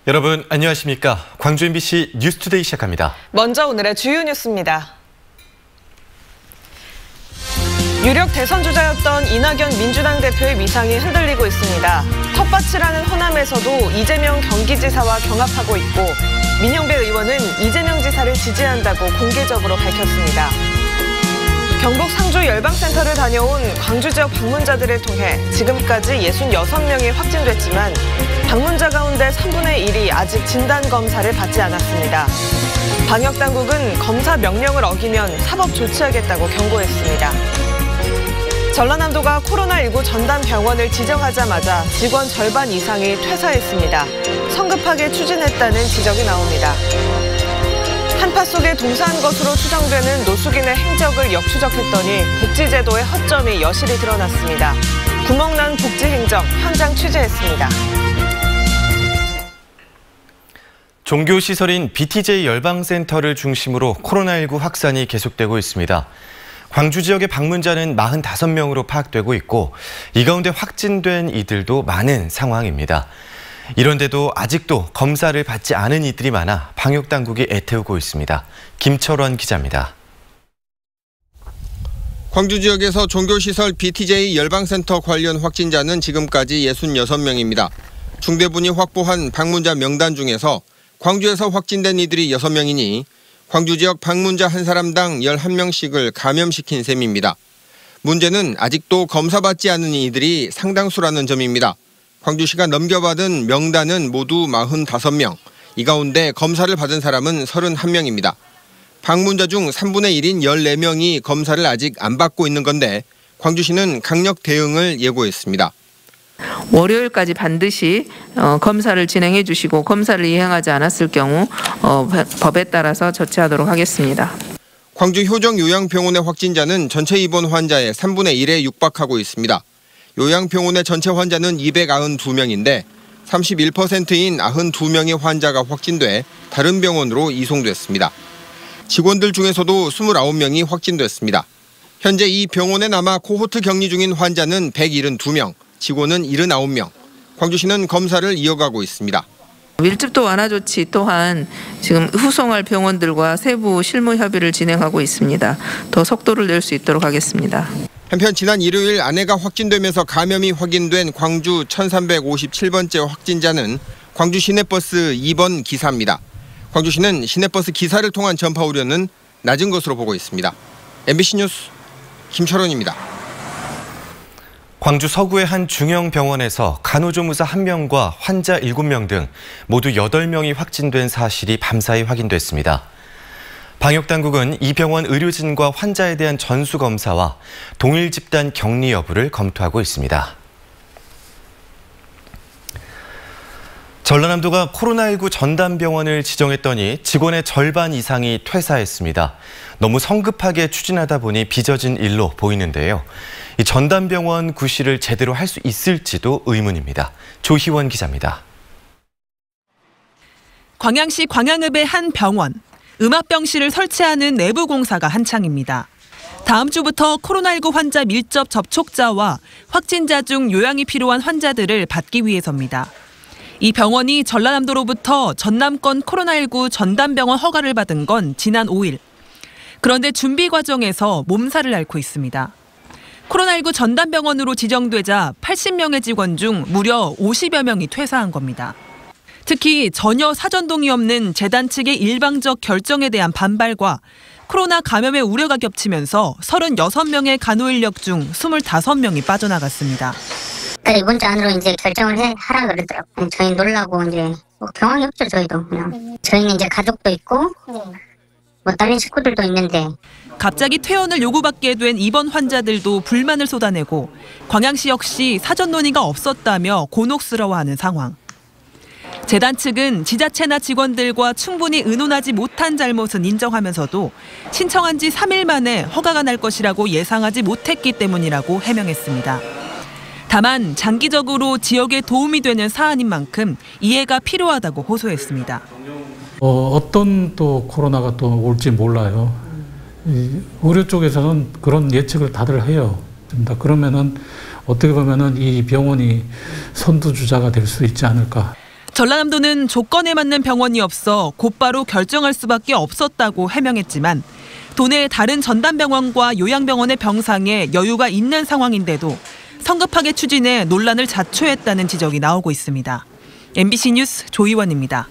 여러분 안녕하십니까? 광주 MBC 뉴스투데이 시작합니다. 먼저 오늘의 주요 뉴스입니다. 유력 대선 주자였던 이낙연 민주당 대표의 위상이 흔들리고 있습니다. 텃밭이라는 호남에서도 이재명 경기지사와 경합하고 있고 민영배 의원은 이재명 지사를 지지한다고 공개적으로 밝혔습니다. 경북 상주 열방센터를 다녀온 광주 지역 방문자들을 통해 지금까지 66명이 확진됐지만 방문자 가운데 3분의 1이 아직 진단검사를 받지 않았습니다. 방역당국은 검사 명령을 어기면 사법 조치하겠다고 경고했습니다. 전라남도가 코로나19 전담병원을 지정하자마자 직원 절반 이상이 퇴사했습니다. 성급하게 추진했다는 지적이 나옵니다. 한파 속에 동사한 것으로 추정되는 노숙인의 행적을 역추적했더니 복지제도의 허점이 여실히 드러났습니다. 구멍난 복지행정 현장 취재했습니다. 종교시설인 BTJ 열방센터를 중심으로 코로나19 확산이 계속되고 있습니다. 광주 지역의 방문자는 45명으로 파악되고 있고 이 가운데 확진된 이들도 많은 상황입니다. 이런데도 아직도 검사를 받지 않은 이들이 많아 방역당국이 애태우고 있습니다. 김철원 기자입니다. 광주 지역에서 종교시설 BTJ 열방센터 관련 확진자는 지금까지 66명입니다. 중대본이 확보한 방문자 명단 중에서 광주에서 확진된 이들이 6명이니 광주 지역 방문자 한 사람당 11명씩을 감염시킨 셈입니다. 문제는 아직도 검사받지 않은 이들이 상당수라는 점입니다. 광주시가 넘겨받은 명단은 모두 45명, 이 가운데 검사를 받은 사람은 31명입니다. 방문자 중 3분의 1인 14명이 검사를 아직 안 받고 있는 건데 광주시는 강력 대응을 예고했습니다. 월요일까지 반드시 검사를 진행해 주시고 검사를 이행하지 않았을 경우 법에 따라서 조치하도록 하겠습니다. 광주 효정요양병원의 확진자는 전체 입원 환자의 3분의 1에 육박하고 있습니다. 요양병원의 전체 환자는 292명인데 31%인 92명의 환자가 확진돼 다른 병원으로 이송됐습니다. 직원들 중에서도 29명이 확진됐습니다. 현재 이 병원에 남아 코호트 격리 중인 환자는 172명, 직원은 79명. 광주시는 검사를 이어가고 있습니다. 밀집도 완화 조치 또한 지금 후송할 병원들과 세부 실무 협의를 진행하고 있습니다. 더 속도를 낼 수 있도록 하겠습니다. 한편 지난 일요일 아내가 확진되면서 감염이 확인된 광주 1357번째 확진자는 광주 시내버스 2번 기사입니다. 광주시는 시내버스 기사를 통한 전파 우려는 낮은 것으로 보고 있습니다. MBC 뉴스 김철원입니다. 광주 서구의 한 중형병원에서 간호조무사 1명과 환자 7명 등 모두 8명이 확진된 사실이 밤사이 확인됐습니다. 방역당국은 이 병원 의료진과 환자에 대한 전수검사와 동일 집단 격리 여부를 검토하고 있습니다. 전라남도가 코로나19 전담병원을 지정했더니 직원의 절반 이상이 퇴사했습니다. 너무 성급하게 추진하다 보니 빚어진 일로 보이는데요. 이 전담병원 구실을 제대로 할 수 있을지도 의문입니다. 조희원 기자입니다. 광양시 광양읍의 한 병원. 음압병실을 설치하는 내부 공사가 한창입니다. 다음 주부터 코로나19 환자 밀접 접촉자와 확진자 중 요양이 필요한 환자들을 받기 위해서입니다. 이 병원이 전라남도로부터 전남권 코로나19 전담병원 허가를 받은 건 지난 5일. 그런데 준비 과정에서 몸살을 앓고 있습니다. 코로나19 전담병원으로 지정되자 80명의 직원 중 무려 50여 명이 퇴사한 겁니다. 특히 전혀 사전 동의 없는 재단 측의 일방적 결정에 대한 반발과 코로나 감염의 우려가 겹치면서 36명의 간호 인력 중 25명이 빠져나갔습니다. 이번 주 안으로 이제 결정을 하라 그러더라고요. 저희 놀라고 이제 경황이 없죠, 저희도 그냥. 저희는 이제 가족도 있고 다른 식구들도 있는데. 갑자기 퇴원을 요구받게 된 입원 환자들도 불만을 쏟아내고 광양시 역시 사전 논의가 없었다며 곤혹스러워하는 상황. 재단 측은 지자체나 직원들과 충분히 의논하지 못한 잘못은 인정하면서도 신청한 지 3일 만에 허가가 날 것이라고 예상하지 못했기 때문이라고 해명했습니다. 다만 장기적으로 지역에 도움이 되는 사안인 만큼 이해가 필요하다고 호소했습니다. 어떤 또 코로나가 또 올지 몰라요. 의료 쪽에서는 그런 예측을 다들 해요. 그러면은 어떻게 보면은 이 병원이 선두주자가 될 수 있지 않을까. 전라남도는 조건에 맞는 병원이 없어 곧바로 결정할 수밖에 없었다고 해명했지만 도내 다른 전담병원과 요양병원의 병상에 여유가 있는 상황인데도 성급하게 추진해 논란을 자초했다는 지적이 나오고 있습니다. MBC 뉴스 조희원입니다.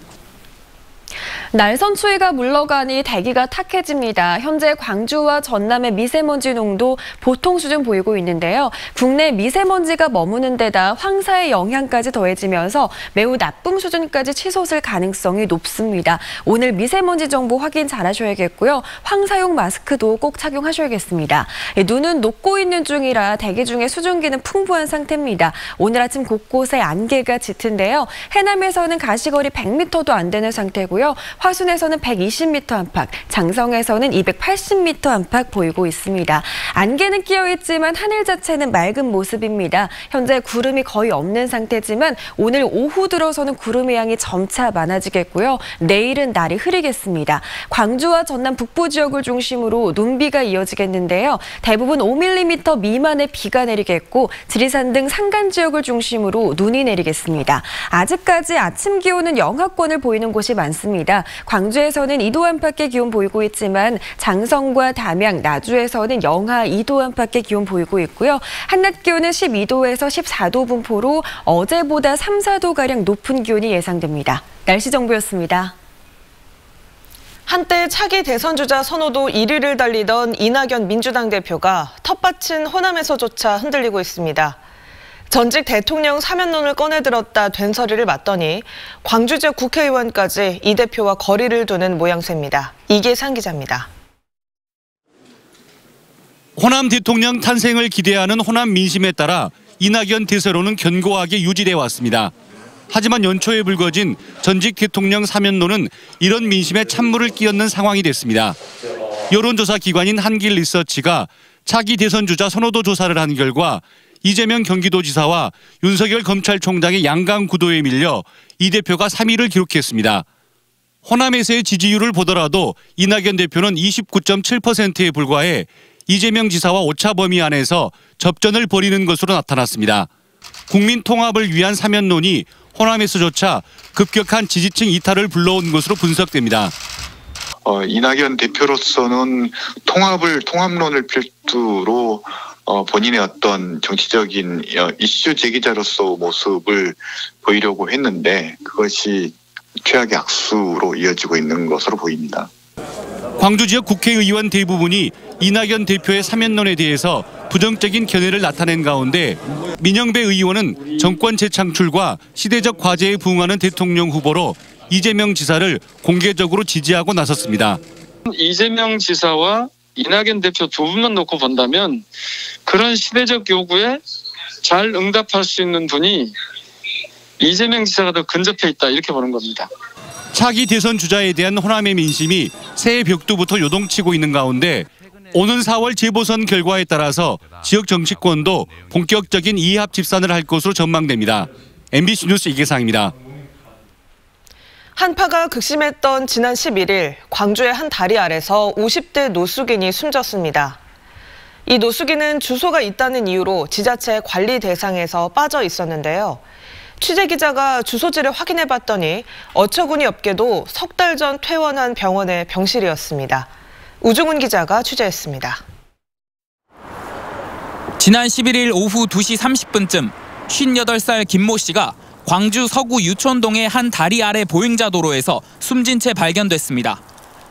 날선 추위가 물러가니 대기가 탁해집니다. 현재 광주와 전남의 미세먼지 농도 보통 수준 보이고 있는데요. 국내 미세먼지가 머무는 데다 황사의 영향까지 더해지면서 매우 나쁨 수준까지 치솟을 가능성이 높습니다. 오늘 미세먼지 정보 확인 잘 하셔야겠고요. 황사용 마스크도 꼭 착용하셔야겠습니다. 눈은 녹고 있는 중이라 대기 중에 수증기는 풍부한 상태입니다. 오늘 아침 곳곳에 안개가 짙은데요. 해남에서는 가시거리 100m도 안 되는 상태고요. 화순에서는 120m 안팎, 장성에서는 280m 안팎 보이고 있습니다. 안개는 끼어 있지만 하늘 자체는 맑은 모습입니다. 현재 구름이 거의 없는 상태지만 오늘 오후 들어서는 구름의 양이 점차 많아지겠고요. 내일은 날이 흐리겠습니다. 광주와 전남 북부 지역을 중심으로 눈비가 이어지겠는데요. 대부분 5mm 미만의 비가 내리겠고 지리산 등 산간 지역을 중심으로 눈이 내리겠습니다. 아직까지 아침 기온은 영하권을 보이는 곳이 많습니다. 광주에서는 2도 안팎의 기온 보이고 있지만 장성과 담양, 나주에서는 영하 2도 안팎의 기온 보이고 있고요. 한낮 기온은 12도에서 14도 분포로 어제보다 3, 4도가량 높은 기온이 예상됩니다. 날씨 정보였습니다. 한때 차기 대선 주자 선호도 1위를 달리던 이낙연 민주당 대표가 텃밭인 호남에서조차 흔들리고 있습니다. 전직 대통령 사면론을 꺼내들었다 된서리를 맞더니 광주 지역 국회의원까지 이 대표와 거리를 두는 모양새입니다. 이계상 기자입니다. 호남 대통령 탄생을 기대하는 호남 민심에 따라 이낙연 대세론은 견고하게 유지돼 왔습니다. 하지만 연초에 불거진 전직 대통령 사면론은 이런 민심에 찬물을 끼얹는 상황이 됐습니다. 여론조사 기관인 한길리서치가 차기 대선 주자 선호도 조사를 한 결과 이재명 경기도지사와 윤석열 검찰총장의 양강 구도에 밀려 이 대표가 3위를 기록했습니다. 호남에서의 지지율을 보더라도 이낙연 대표는 29.7%에 불과해 이재명 지사와 오차 범위 안에서 접전을 벌이는 것으로 나타났습니다. 국민 통합을 위한 사면론이 호남에서조차 급격한 지지층 이탈을 불러온 것으로 분석됩니다. 이낙연 대표로서는 통합론을 필두로 본인의 어떤 정치적인 이슈 제기자로서 모습을 보이려고 했는데 그것이 최악의 악수로 이어지고 있는 것으로 보입니다. 광주 지역 국회의원 대부분이 이낙연 대표의 사면론에 대해서 부정적인 견해를 나타낸 가운데 민영배 의원은 정권 재창출과 시대적 과제에 부응하는 대통령 후보로 이재명 지사를 공개적으로 지지하고 나섰습니다. 이재명 지사와 이낙연 대표 두 분만 놓고 본다면 그런 시대적 요구에 잘 응답할 수 있는 분이 이재명 지사가 더 근접해 있다 이렇게 보는 겁니다. 차기 대선 주자에 대한 호남의 민심이 새해 벽두부터 요동치고 있는 가운데 오는 4월 재보선 결과에 따라서 지역 정치권도 본격적인 이합 집산을 할 것으로 전망됩니다. MBC 뉴스 이계상입니다. 한파가 극심했던 지난 11일 광주의 한 다리 아래서 50대 노숙인이 숨졌습니다. 이 노숙인은 주소가 있다는 이유로 지자체 관리 대상에서 빠져 있었는데요. 취재기자가 주소지를 확인해봤더니 어처구니 없게도 석 달 전 퇴원한 병원의 병실이었습니다. 우중훈 기자가 취재했습니다. 지난 11일 오후 2시 30분쯤 58살 김모 씨가 광주 서구 유촌동의 한 다리 아래 보행자 도로에서 숨진 채 발견됐습니다.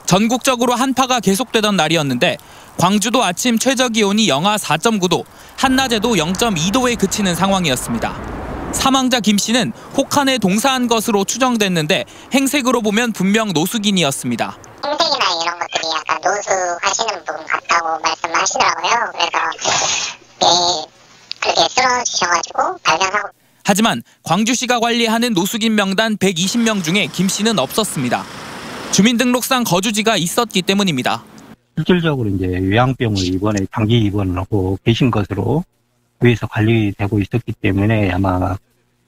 전국적으로 한파가 계속되던 날이었는데 광주도 아침 최저기온이 영하 4.9도, 한낮에도 0.2도에 그치는 상황이었습니다. 사망자 김 씨는 혹한에 동사한 것으로 추정됐는데 행색으로 보면 분명 노숙인이었습니다. 행색이나 이런 것들이 약간 노숙하시는 분 같다고 말씀하시더라고요. 그래서 그렇게 쓰러지셔가지고 발견하고. 하지만 광주시가 관리하는 노숙인 명단 120명 중에 김 씨는 없었습니다. 주민등록상 거주지가 있었기 때문입니다. 실질적으로 이제 요양병을 이번에 장기 입원을 하고 계신 것으로 위에서 관리되고 있었기 때문에 아마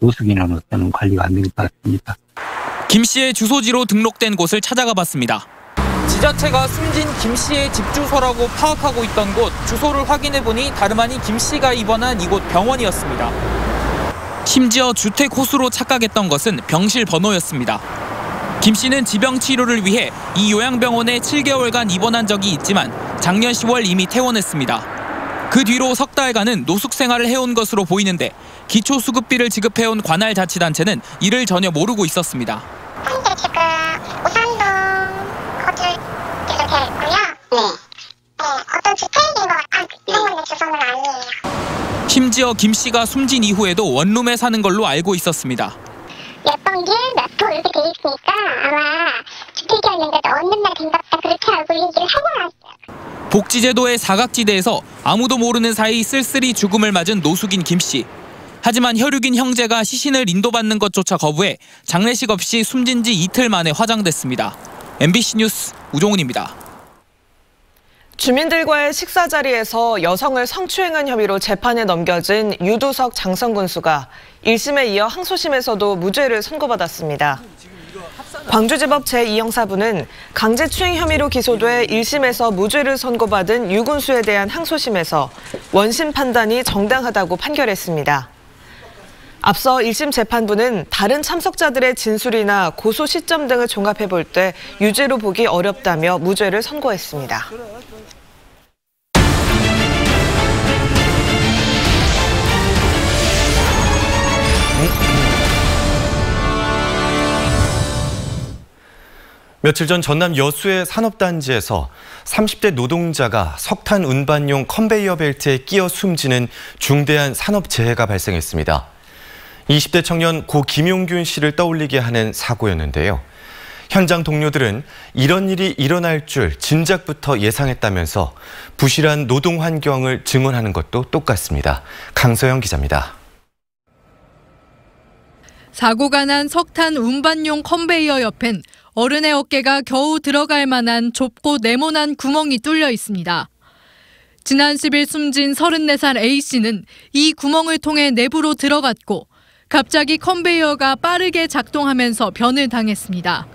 노숙인은 어떤 관리가 안 된 것 같습니다. 김 씨의 주소지로 등록된 곳을 찾아가 봤습니다. 지자체가 숨진 김 씨의 집 주소라고 파악하고 있던 곳 주소를 확인해 보니 다름 아닌 김 씨가 입원한 이곳 병원이었습니다. 심지어 주택 호수로 착각했던 것은 병실 번호였습니다. 김 씨는 지병 치료를 위해 이 요양병원에 7개월간 입원한 적이 있지만 작년 10월 이미 퇴원했습니다. 그 뒤로 석 달간은 노숙 생활을 해온 것으로 보이는데 기초수급비를 지급해온 관할자치단체는 이를 전혀 모르고 있었습니다. 현재 지금 우산동 거주를 되어 있고요. 어떤 주택인 것 같아요. 병원의 주소는 아니에요. 심지어 김 씨가 숨진 이후에도 원룸에 사는 걸로 알고 있었습니다. 몇 번길 몇 호 이렇게 돼 있으니까 아마 주택이었는데도 어느 날 된 것 같다 그렇게 알고 얘기를 하고 나왔어요. 복지제도의 사각지대에서 아무도 모르는 사이 쓸쓸히 죽음을 맞은 노숙인 김 씨. 하지만 혈육인 형제가 시신을 인도받는 것조차 거부해 장례식 없이 숨진 지 이틀 만에 화장됐습니다. MBC 뉴스 우종훈입니다. 주민들과의 식사 자리에서 여성을 성추행한 혐의로 재판에 넘겨진 유두석 장성 군수가 1심에 이어 항소심에서도 무죄를 선고받았습니다. 광주지법 제2형사부는 강제추행 혐의로 기소돼 1심에서 무죄를 선고받은 유 군수에 대한 항소심에서 원심 판단이 정당하다고 판결했습니다. 앞서 1심 재판부는 다른 참석자들의 진술이나 고소 시점 등을 종합해 볼 때 유죄로 보기 어렵다며 무죄를 선고했습니다. 며칠 전 전남 여수의 산업단지에서 30대 노동자가 석탄 운반용 컨베이어 벨트에 끼어 숨지는 중대한 산업재해가 발생했습니다. 20대 청년 고 김용균 씨를 떠올리게 하는 사고였는데요. 현장 동료들은 이런 일이 일어날 줄 진작부터 예상했다면서 부실한 노동 환경을 증언하는 것도 똑같습니다. 강서영 기자입니다. 사고가 난 석탄 운반용 컨베이어 옆엔 어른의 어깨가 겨우 들어갈 만한 좁고 네모난 구멍이 뚫려 있습니다. 지난 10일 숨진 34살 A씨는 이 구멍을 통해 내부로 들어갔고 갑자기 컨베이어가 빠르게 작동하면서 변을 당했습니다.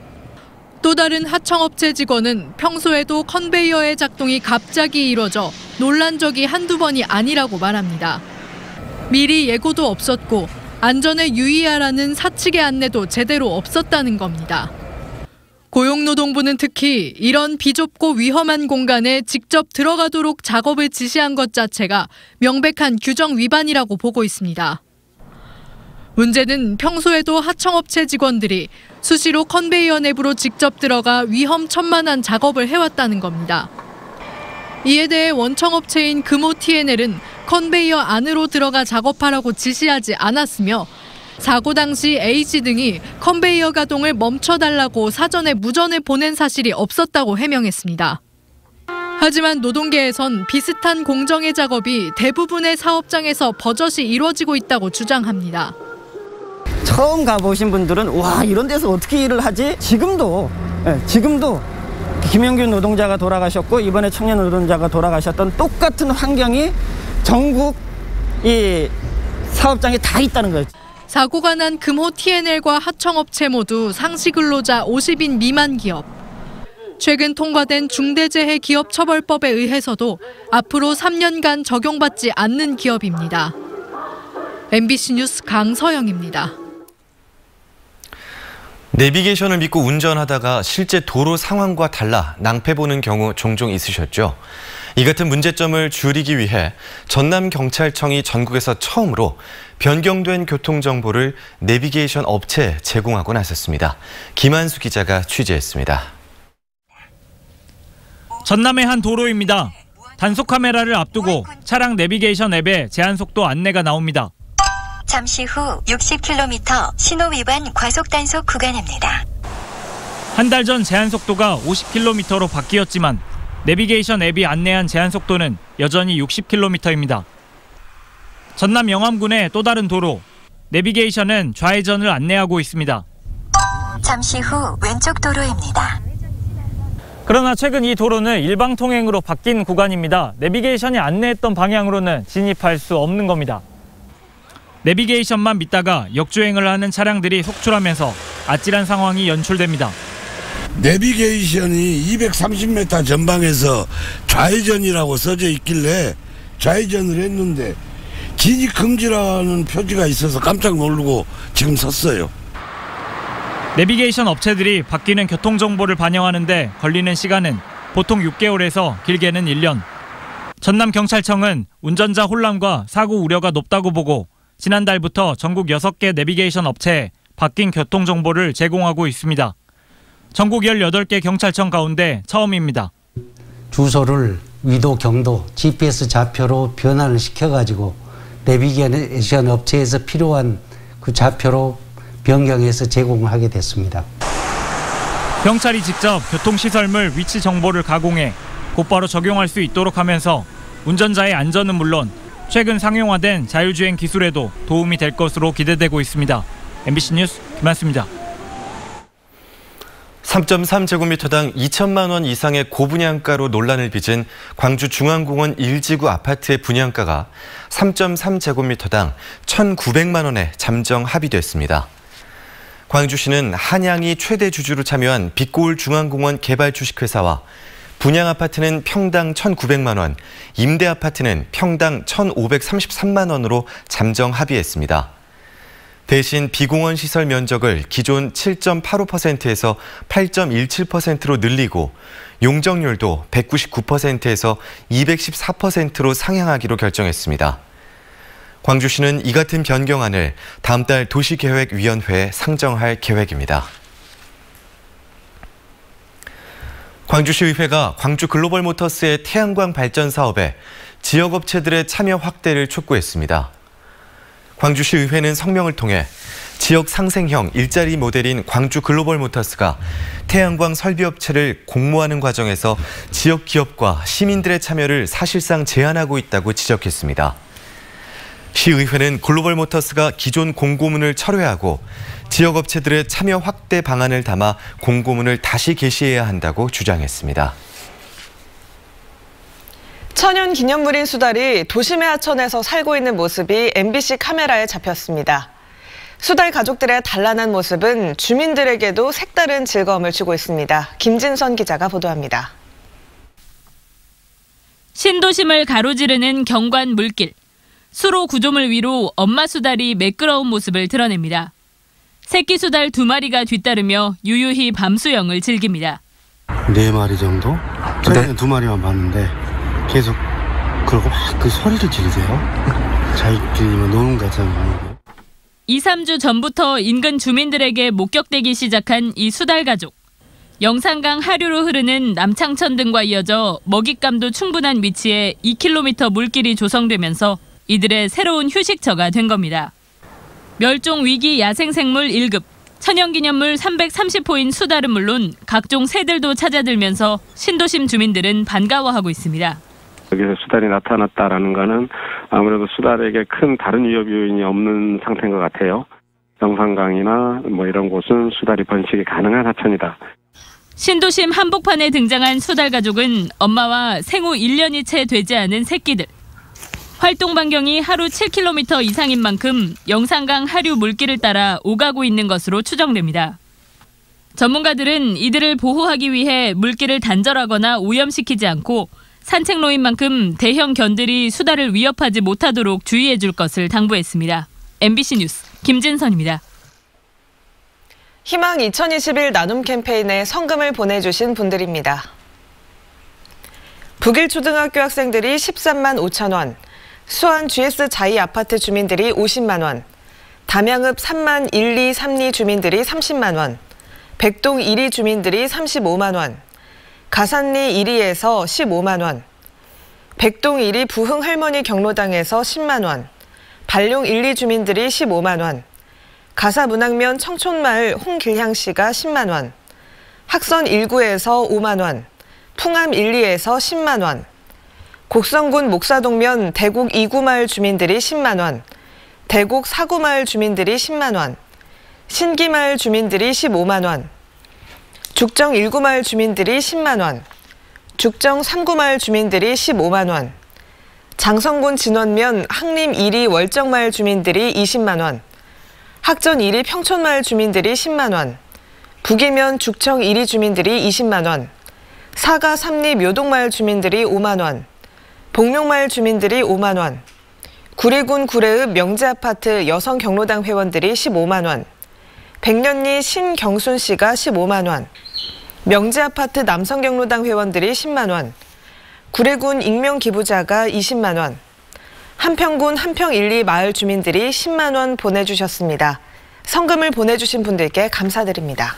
또 다른 하청업체 직원은 평소에도 컨베이어의 작동이 갑자기 이뤄져 놀란 적이 한두 번이 아니라고 말합니다. 미리 예고도 없었고 안전에 유의하라는 사측의 안내도 제대로 없었다는 겁니다. 고용노동부는 특히 이런 비좁고 위험한 공간에 직접 들어가도록 작업을 지시한 것 자체가 명백한 규정 위반이라고 보고 있습니다. 문제는 평소에도 하청업체 직원들이 수시로 컨베이어 내부로 직접 들어가 위험천만한 작업을 해왔다는 겁니다. 이에 대해 원청업체인 금호 T&L은 컨베이어 안으로 들어가 작업하라고 지시하지 않았으며 사고 당시 A씨 등이 컨베이어 가동을 멈춰달라고 사전에 무전을 보낸 사실이 없었다고 해명했습니다. 하지만 노동계에선 비슷한 공정의 작업이 대부분의 사업장에서 버젓이 이루어지고 있다고 주장합니다. 처음 가보신 분들은 와 이런 데서 어떻게 일을 하지? 지금도 김용균 노동자가 돌아가셨고 이번에 청년 노동자가 돌아가셨던 똑같은 환경이 전국 이 사업장에 다 있다는 거예요. 사고가 난 금호 T&L과 하청업체 모두 상시근로자 50인 미만 기업. 최근 통과된 중대재해기업처벌법에 의해서도 앞으로 3년간 적용받지 않는 기업입니다. MBC 뉴스 강서영입니다. 내비게이션을 믿고 운전하다가 실제 도로 상황과 달라 낭패 보는 경우 종종 있으셨죠? 이 같은 문제점을 줄이기 위해 전남경찰청이 전국에서 처음으로 변경된 교통정보를 내비게이션 업체에 제공하고 나섰습니다. 김한수 기자가 취재했습니다. 전남의 한 도로입니다. 단속 카메라를 앞두고 차량 내비게이션 앱에 제한속도 안내가 나옵니다. 잠시 후 60km 신호 위반 과속 단속 구간입니다. 한 달 전 제한속도가 50km로 바뀌었지만 내비게이션 앱이 안내한 제한속도는 여전히 60km입니다. 전남 영암군의 또 다른 도로, 내비게이션은 좌회전을 안내하고 있습니다. 잠시 후 왼쪽 도로입니다. 그러나 최근 이 도로는 일방 통행으로 바뀐 구간입니다. 내비게이션이 안내했던 방향으로는 진입할 수 없는 겁니다. 내비게이션만 믿다가 역주행을 하는 차량들이 속출하면서 아찔한 상황이 연출됩니다. 내비게이션이 230m 전방에서 좌회전이라고 써져 있길래 좌회전을 했는데 진입 금지라는 표지가 있어서 깜짝 놀라고 지금 섰어요. 내비게이션 업체들이 바뀌는 교통정보를 반영하는데 걸리는 시간은 보통 6개월에서 길게는 1년. 전남경찰청은 운전자 혼란과 사고 우려가 높다고 보고 지난달부터 전국 6개 내비게이션 업체에 바뀐 교통정보를 제공하고 있습니다. 전국 18개 경찰청 가운데 처음입니다. 주소를 위도, 경도, GPS 좌표로 변환을 시켜가지고 내비게이션 업체에서 필요한 그 좌표로 변경해서 제공하게 됐습니다. 경찰이 직접 교통시설물 위치 정보를 가공해 곧바로 적용할 수 있도록 하면서 운전자의 안전은 물론 최근 상용화된 자율주행 기술에도 도움이 될 것으로 기대되고 있습니다. MBC 뉴스 김한수입니다. 3.3제곱미터당 2천만 원 이상의 고분양가로 논란을 빚은 광주 중앙공원 1지구 아파트의 분양가가 3.3제곱미터당 1,900만 원에 잠정 합의됐습니다. 광주시는 한양이 최대 주주로 참여한 빛고울 중앙공원 개발 주식회사와 분양 아파트는 평당 1,900만 원, 임대 아파트는 평당 1,533만 원으로 잠정 합의했습니다. 대신 비공원 시설 면적을 기존 7.85%에서 8.17%로 늘리고 용적률도 199%에서 214%로 상향하기로 결정했습니다. 광주시는 이 같은 변경안을 다음 달 도시계획위원회에 상정할 계획입니다. 광주시의회가 광주 글로벌모터스의 태양광 발전 사업에 지역업체들의 참여 확대를 촉구했습니다. 광주시의회는 성명을 통해 지역 상생형 일자리 모델인 광주 글로벌모터스가 태양광 설비업체를 공모하는 과정에서 지역 기업과 시민들의 참여를 사실상 제한하고 있다고 지적했습니다. 시의회는 글로벌모터스가 기존 공고문을 철회하고 지역업체들의 참여 확대 방안을 담아 공고문을 다시 게시해야 한다고 주장했습니다. 천연 기념물인 수달이 도심의 하천에서 살고 있는 모습이 MBC 카메라에 잡혔습니다. 수달 가족들의 단란한 모습은 주민들에게도 색다른 즐거움을 주고 있습니다. 김진선 기자가 보도합니다. 신도심을 가로지르는 경관 물길. 수로 구조물 위로 엄마 수달이 매끄러운 모습을 드러냅니다. 새끼 수달 2마리가 뒤따르며 유유히 밤 수영을 즐깁니다. 4마리 정도? 저희는 2마리만 봤는데 계속 그러고 막 그 소리를 지르세요. 자기들이 노는 거잖아요. 2-3주 전부터 인근 주민들에게 목격되기 시작한 이 수달 가족. 영산강 하류로 흐르는 남창천 등과 이어져 먹잇감도 충분한 위치에 2km 물길이 조성되면서 이들의 새로운 휴식처가 된 겁니다. 멸종위기 야생생물 1급, 천연기념물 330호인 수달은 물론 각종 새들도 찾아들면서 신도심 주민들은 반가워하고 있습니다. 여기서 수달이 나타났다라는 거는 아무래도 수달에게 큰 다른 위협 요인이 없는 상태인 것 같아요. 영산강이나 이런 곳은 수달이 번식이 가능한 하천이다. 신도심 한복판에 등장한 수달 가족은 엄마와 생후 1년이 채 되지 않은 새끼들. 활동 반경이 하루 7km 이상인 만큼 영산강 하류 물길을 따라 오가고 있는 것으로 추정됩니다. 전문가들은 이들을 보호하기 위해 물길을 단절하거나 오염시키지 않고 산책로인 만큼 대형 견들이 수달을 위협하지 못하도록 주의해 줄 것을 당부했습니다. MBC 뉴스 김진선입니다. 희망 2021 나눔 캠페인에 성금을 보내주신 분들입니다. 북일초등학교 학생들이 13만 5천 원, 수안 GS 자이 아파트 주민들이 50만 원, 담양읍 3만 1232 주민들이 30만 원, 백동 1리 주민들이 35만 원, 가산리 1리에서 15만 원, 백동 1리 부흥 할머니 경로당에서 10만 원, 발룡 1리 주민들이 15만 원, 가사 문학면 청촌마을 홍길향 씨가 10만 원, 학선 1구에서 5만 원, 풍암 1리에서 10만 원, 곡성군 목사동면 대곡 2구 마을 주민들이 10만 원, 대곡 4구 마을 주민들이 10만 원, 신기 마을 주민들이 15만 원, 죽정 1구 마을 주민들이 10만 원, 죽정 3구 마을 주민들이 15만 원, 장성군 진원면 항림 1리 월정 마을 주민들이 20만 원, 학전 1리 평촌 마을 주민들이 10만 원, 북이면 죽청 1리 주민들이 20만 원, 사가 3리 묘동 마을 주민들이 5만 원, 복룡마을 주민들이 5만 원, 구리군 구례읍 명지아파트 여성 경로당 회원들이 15만 원, 백년리 신경순 씨가 15만 원, 명지아파트 남성 경로당 회원들이 10만 원, 구례군 익명 기부자가 20만 원, 한평군 한평 1, 2 마을 주민들이 10만 원 보내주셨습니다. 성금을 보내주신 분들께 감사드립니다.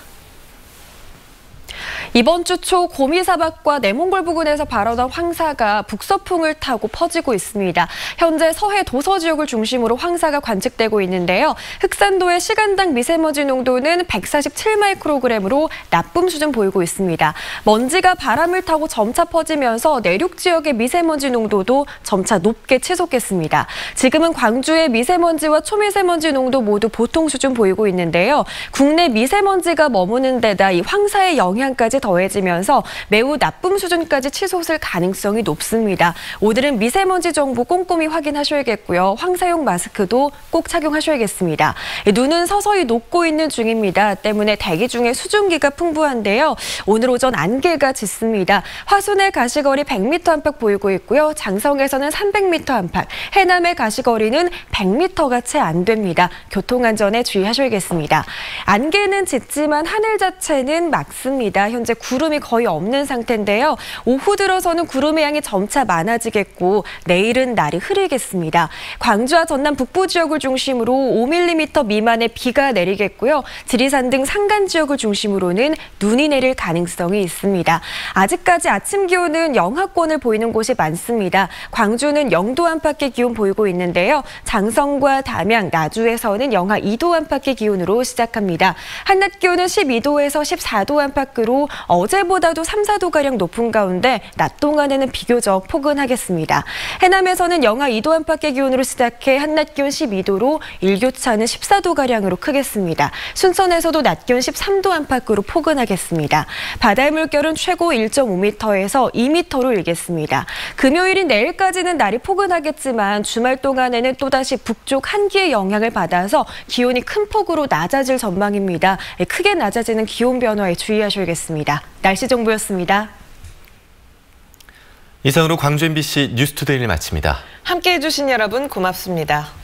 이번 주 초 고미사막과 내몽골 부근에서 발원한 황사가 북서풍을 타고 퍼지고 있습니다. 현재 서해 도서 지역을 중심으로 황사가 관측되고 있는데요. 흑산도의 시간당 미세먼지 농도는 147마이크로그램으로 나쁨 수준 보이고 있습니다. 먼지가 바람을 타고 점차 퍼지면서 내륙 지역의 미세먼지 농도도 점차 높게 치솟겠습니다. 지금은 광주의 미세먼지와 초미세먼지 농도 모두 보통 수준 보이고 있는데요. 국내 미세먼지가 머무는 데다 이 황사의 영향까지 더해지면서 매우 나쁨 수준까지 치솟을 가능성이 높습니다. 오늘은 미세먼지 정보 꼼꼼히 확인하셔야겠고요. 황사용 마스크도 꼭 착용하셔야겠습니다. 눈은 서서히 녹고 있는 중입니다. 때문에 대기 중에 수증기가 풍부한데요. 오늘 오전 안개가 짙습니다. 화순의 가시거리 100m 안팎 보이고 있고요. 장성에서는 300m 안팎, 해남의 가시거리는 100m가 채 안 됩니다. 교통안전에 주의하셔야겠습니다. 안개는 짙지만 하늘 자체는 맑습니다. 현재 구름이 거의 없는 상태인데요. 오후 들어서는 구름의 양이 점차 많아지겠고 내일은 날이 흐리겠습니다. 광주와 전남 북부 지역을 중심으로 5mm 미만의 비가 내리겠고요. 지리산 등 산간 지역을 중심으로는 눈이 내릴 가능성이 있습니다. 아직까지 아침 기온은 영하권을 보이는 곳이 많습니다. 광주는 0도 안팎의 기온 보이고 있는데요. 장성과 담양, 나주에서는 영하 2도 안팎의 기온으로 시작합니다. 한낮 기온은 12도에서 14도 안팎으로 어제보다도 3, 4도가량 높은 가운데 낮 동안에는 비교적 포근하겠습니다. 해남에서는 영하 2도 안팎의 기온으로 시작해 한낮 기온 12도로 일교차는 14도가량으로 크겠습니다. 순천에서도 낮 기온 13도 안팎으로 포근하겠습니다. 바다의 물결은 최고 1.5m에서 2m로 일겠습니다. 금요일인 내일까지는 날이 포근하겠지만 주말 동안에는 또다시 북쪽 한기의 영향을 받아서 기온이 큰 폭으로 낮아질 전망입니다. 크게 낮아지는 기온 변화에 주의하셔야겠습니다. 날씨 정보였습니다. 이상으로 광주 MBC 뉴스투데이를 마칩니다. 함께해 주신 여러분 고맙습니다.